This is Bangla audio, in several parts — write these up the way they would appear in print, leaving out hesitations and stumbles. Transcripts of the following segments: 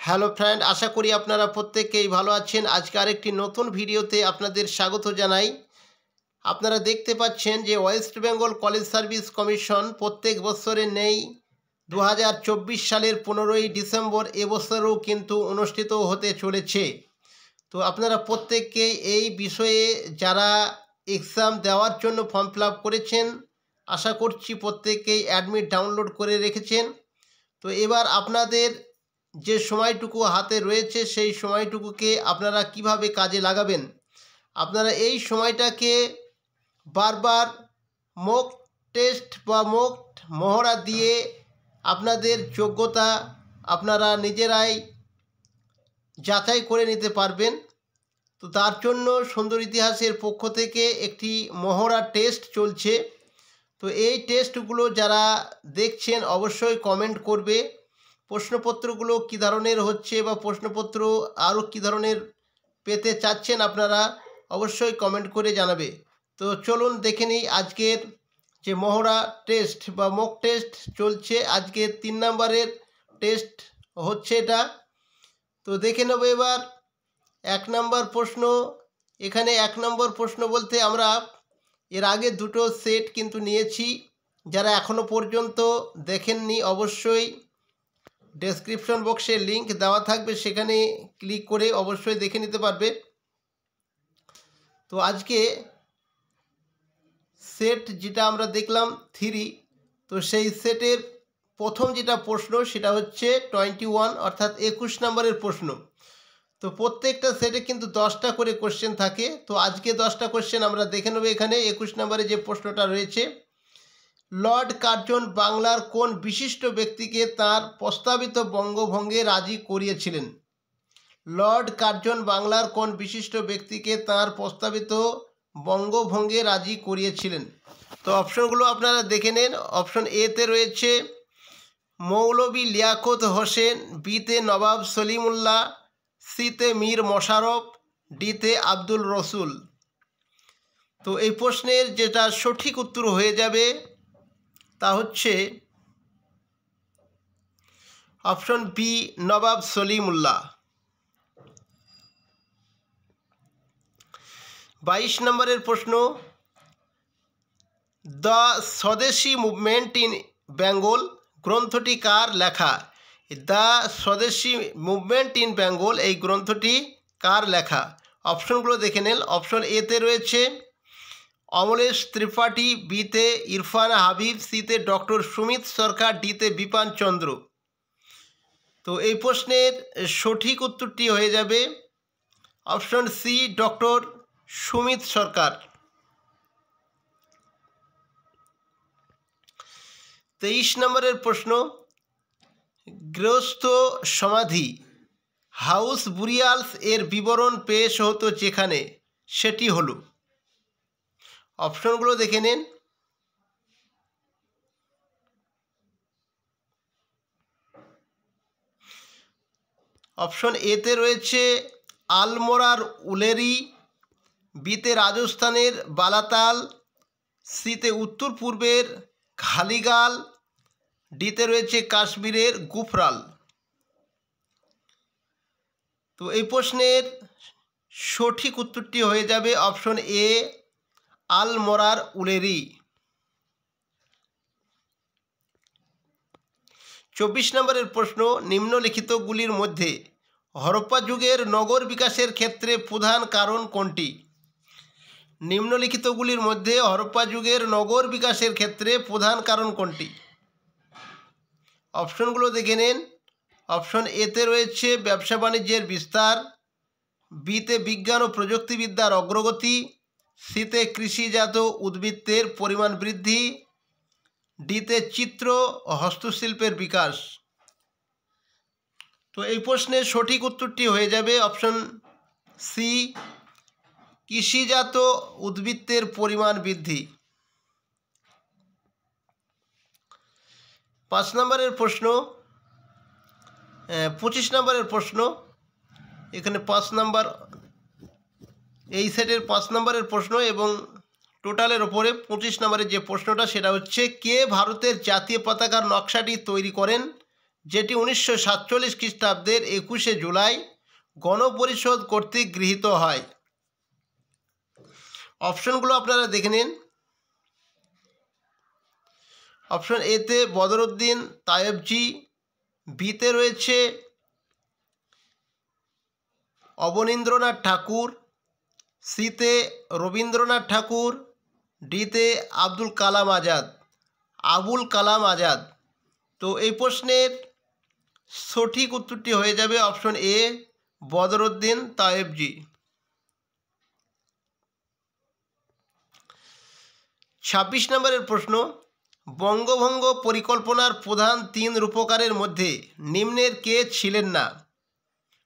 হ্যালো ফ্রেন্ড, আশা করি আপনারা প্রত্যেকেই ভালো আছেন। আজকে আরেকটি নতুন ভিডিওতে আপনাদের স্বাগত জানাই। আপনারা দেখতে পাচ্ছেন যে West Bengal college service commission প্রত্যেক বছরে নেই 2024 সালের 15ই ডিসেম্বর এবছরও কিন্তু অনুষ্ঠিত হতে চলেছে। তো আপনারা প্রত্যেককেই এই বিষয়ে যারা এক্সাম দেওয়ার জন্য ফর্ম ফিল আপ করেছেন, আশা করছি প্রত্যেকেই অ্যাডমিট ডাউনলোড করে রেখেছেন। তো এবার আপনাদের যে সময়টুকু হাতে রয়েছে সেই সময়টুকুকে আপনারা কিভাবে কাজে লাগাবেন, আপনারা এই সময়টাকে বারবার মক টেস্ট বা মক মহড়া দিয়ে আপনাদের যোগ্যতা আপনারা নিজেরাই যাচাই করে নিতে পারবেন। তো তার জন্য সুন্দর ইতিহাসের পক্ষ থেকে একটি মহড়া টেস্ট চলছে। তো এই টেস্টগুলো যারা দেখছেন অবশ্যই কমেন্ট করবে প্রশ্নপত্রগুলো কী ধরনের হচ্ছে বা প্রশ্নপত্র আরও কী ধরনের পেতে চাচ্ছেন আপনারা অবশ্যই কমেন্ট করে জানাবে। তো চলুন দেখে নিই আজকের যে মহড়া টেস্ট বা মক টেস্ট চলছে। আজকে 3 নম্বরের টেস্ট হচ্ছে এটা। তো দেখে নেব এবার 1 নম্বর প্রশ্ন। এখানে 1 নম্বর প্রশ্ন বলতে আমরা এর আগে দুটো সেট কিন্তু নিয়েছি। যারা এখনও পর্যন্ত দেখেননি অবশ্যই ডেসক্রিপশন বক্সে লিংক দেওয়া থাকবে, সেখানে ক্লিক করে অবশ্যই দেখে নিতে পারবে। তো আজকে সেট যেটা আমরা দেখলাম 3, তো সেই সেটের প্রথম যেটা প্রশ্ন সেটা হচ্ছে 21 অর্থাৎ 21 নম্বরের প্রশ্ন। তো প্রত্যেকটা সেটে কিন্তু 10টা করে কোশ্চেন থাকে। তো আজকে 10টা কোশ্চেন আমরা দেখে নেব। এখানে 21 নম্বরে যে প্রশ্নটা রয়েছে, লর্ড কার্জন বাংলার কোন বিশিষ্ট ব্যক্তিকে তার প্রস্তাবিত বঙ্গভঙ্গে রাজি করিয়েছিলেন? লর্ড কার্জন বাংলার কোন বিশিষ্ট ব্যক্তিকে তার প্রস্তাবিত বঙ্গভঙ্গে রাজি করিয়েছিলেন? তো অপশনগুলো আপনারা দেখে নেন। অপশন এতে রয়েছে মৌলভী লিয়াকত হোসেন, বিতে নবাব সলিমুল্লাহ, সিতে মীর মোশাররফ, ডিতে আব্দুল রসুল। তো এই প্রশ্নের যেটা সঠিক উত্তর হয়ে যাবে তা হচ্ছে অপশন বি, নবাব সলিমুল্লাহ। 22 নম্বরের প্রশ্ন, the swadeshi movement in Bengal গ্রন্থটি কার লেখা? The swadeshi movement in Bengal এই গ্রন্থটি কার লেখা? অপশনগুলো দেখে নেন। অপশন এতে রয়েছে অমলেশ ত্রিপাঠী, বিতে ইরফান হাবিব, সিতে ডক্টর সুমিত সরকার, ডিতে বিপান চন্দ্র। তো এই প্রশ্নের সঠিক উত্তরটি হয়ে যাবে অপশন সি, ডক্টর সুমিত সরকার। 23 নম্বরের প্রশ্ন, গৃহস্থ সমাধি হাউস বুরিয়ালস এর বিবরণ পেশ হতো যেখানে, সেটি হলো? অপশনগুলো দেখে নিন। অপশন এতে রয়েছে আলমোড়ার উলেরি, বিতে রাজস্থানের বালাতাল, সিতে উত্তর পূর্বের খালিগাল, ডিতে রয়েছে কাশ্মীরের গুফরাল। তো এই প্রশ্নের সঠিক উত্তরটি হয়ে যাবে অপশন এ, আলমোড়ার উলেরি। 24 নম্বরের প্রশ্ন, নিম্নলিখিতগুলির মধ্যে হরপ্পা যুগের নগর বিকাশের ক্ষেত্রে প্রধান কারণ কোনটি? নিম্নলিখিতগুলির মধ্যে হরপ্পা যুগের নগর বিকাশের ক্ষেত্রে প্রধান কারণ কোনটি? অপশনগুলো দেখে নিন। অপশন এতে রয়েছে ব্যবসা বাণিজ্যের বিস্তার, বিতে বিজ্ঞান ও প্রযুক্তিবিদ্যার অগ্রগতি, সিতে কৃষিজাত উদ্ভিদের পরিমাণ বৃদ্ধি, ডিতে চিত্র ও হস্তশিল্পের বিকাশ। তো এই প্রশ্নের সঠিক উত্তরটি হয়ে যাবে অপশন সি, কৃষিজাত উদ্ভিদের পরিমাণ বৃদ্ধি। 5 নম্বরের প্রশ্ন, 25 নম্বরের প্রশ্ন। এখানে 5 নম্বর, এই সেটের 5 নম্বরের প্রশ্ন এবং টোটালের ওপরে 25 নম্বরের যে প্রশ্নটা সেটা হচ্ছে, কে ভারতের জাতীয় পতাকার নকশাটি তৈরি করেন? যেটি 1947 খ্রিস্টাব্দের 21শে জুলাই গণপরিষদ কর্তৃক গৃহীত হয়। অপশনগুলো আপনারা দেখে নিন। অপশন এতে বদরুদ্দিন তায়েবজি, বিতে রয়েছে অবনীন্দ্রনাথ ঠাকুর, সিতে রবীন্দ্রনাথ ঠাকুর, ডিতে আবুল কালাম আজাদ। তো এই প্রশ্নের সঠিক উত্তরটি হয়ে যাবে অপশন এ, বদরুদ্দিন তায়েবজি। 26 নম্বরের প্রশ্ন, বঙ্গভঙ্গ পরিকল্পনার প্রধান 3 রূপকারের মধ্যে নিম্নের কে ছিলেন না?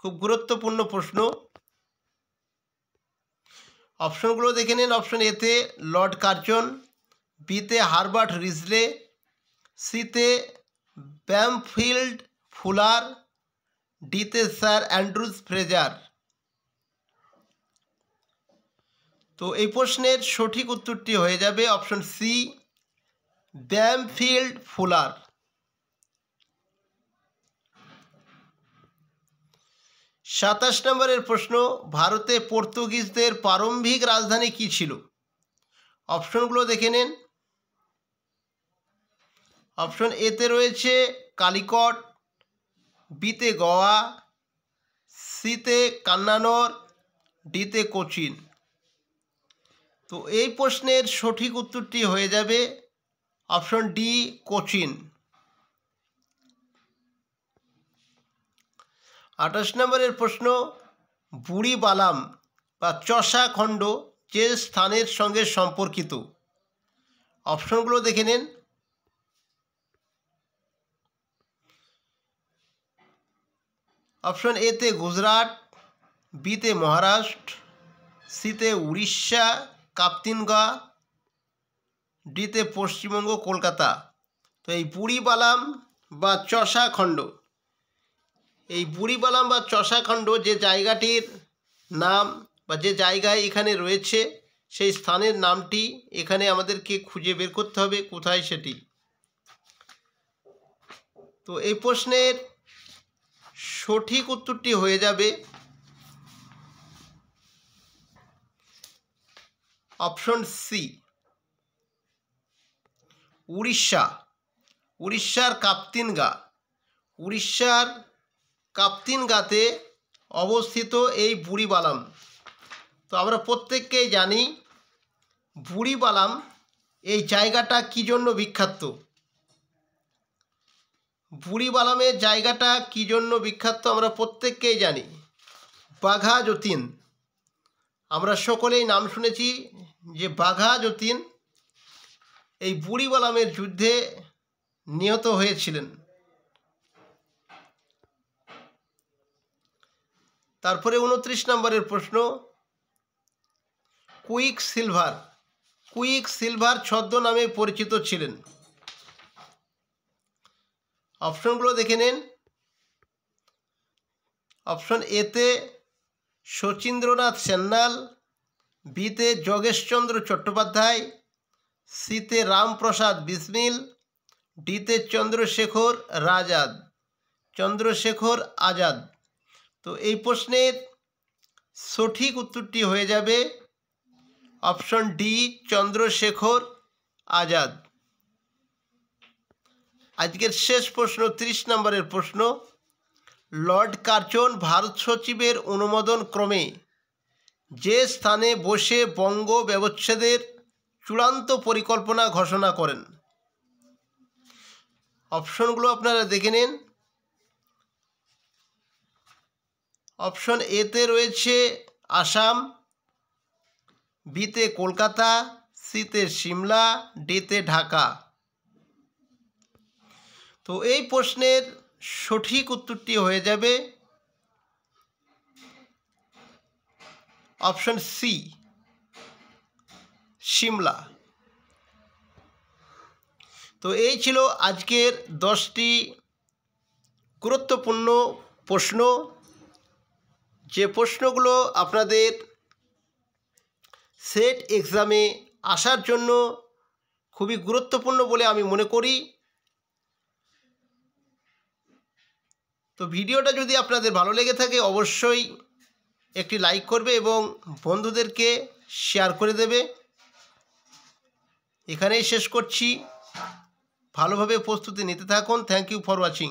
খুব গুরুত্বপূর্ণ প্রশ্ন। অপশনগুলো দেখে নিন। অপশন এতে লর্ড কার্জন, বিতে হারবার্ট রিজলে, সিতে ব্যামফিল্ড ফুলার, ডিতে স্যার অ্যান্ড্রুজ ফ্রেজার। তো এই প্রশ্নের সঠিক উত্তরটি হয়ে যাবে অপশন সি, ব্যামফিল্ড ফুলার। 27 নম্বরের প্রশ্ন, ভারতে পর্তুগিজদের প্রারম্ভিক রাজধানী কী ছিল? অপশনগুলো দেখে নিন। অপশন এতে রয়েছে কালিকট, বিতে গোয়া, সিতে কান্নানর, ডিতে কোচিন। তো এই প্রশ্নের সঠিক উত্তরটি হয়ে যাবে অপশন ডি, কোচিন। 28 নম্বরের প্রশ্ন, বুড়ি বালাম বা চষা খণ্ড যে স্থানের সঙ্গে সম্পর্কিত? অপশনগুলো দেখে নিন। অপশন এতে গুজরাট, বিতে মহারাষ্ট্র, সিতে উড়িষ্যা কাপ্তিনগা, ডিতে পশ্চিমবঙ্গ কলকাতা। তো এই বুড়িবালাম বা চষা খণ্ড, এই বুড়িবালাম বা চষা খণ্ড যে জায়গাটির নাম বা যে জায়গায় এখানে রয়েছে সেই স্থানের নামটি এখানে আমাদেরকে খুঁজে বের করতে হবে কোথায় সেটি। তো এই প্রশ্নের সঠিক উত্তরটি হয়ে যাবে অপশন সি, উড়িষ্যার কাপ্তিনগাতে অবস্থিত এই বুড়িবালাম। তো আমরা প্রত্যেককেই জানি বুড়িবালাম এই জায়গাটা কী জন্য বিখ্যাত? বুড়িবালামের জায়গাটা কী জন্য বিখ্যাত আমরা প্রত্যেককেই জানি, বাঘা যতীন। আমরা সকলেই নাম শুনেছি যে বাঘা যতীন এই বুড়িবালামের যুদ্ধে নিহত হয়েছিলেন। তারপরে 29 নম্বরের প্রশ্ন, কুইক সিলভার ছদ্মনামে পরিচিত ছিলেন। অপশনগুলো দেখে নিন। অপশন এতে শচীন্দ্রনাথ সান্যাল, বিতে যোগেশচন্দ্র চট্টোপাধ্যায়, সিতে রামপ্রসাদ বিসমিল, ডিতে চন্দ্রশেখর আজাদ। তো এই প্রশ্নের সঠিক উত্তরটি হয়ে যাবে অপশন ডি, চন্দ্রশেখর আজাদ। আজকের শেষ প্রশ্ন 30 নম্বরের প্রশ্ন, লর্ড কার্জন ভারত সচিবের অনুমোদন ক্রমে যে স্থানে বসে বঙ্গ ব্যবচ্ছেদের চূড়ান্ত পরিকল্পনা ঘোষণা করেন? অপশনগুলো আপনারা দেখে নিন। অপশন এতে রয়েছে আসাম, বিতে কলকাতা, সিতে সিমলা, ডিতে ঢাকা। তো এই প্রশ্নের সঠিক উত্তরটি হয়ে যাবে অপশন সি, সিমলা। তো এই ছিল আজকের 10টি গুরুত্বপূর্ণ প্রশ্ন, যে প্রশ্নগুলো আপনাদের সেট এক্সামে আসার জন্য খুবই গুরুত্বপূর্ণ বলে আমি মনে করি। তো ভিডিওটা যদি আপনাদের ভালো লেগে থাকে অবশ্যই একটি লাইক করবে এবং বন্ধুদেরকে শেয়ার করে দেবে। এখানেই শেষ করছি। ভালোভাবে প্রস্তুতি নিতে থাকুন। Thank you for watching.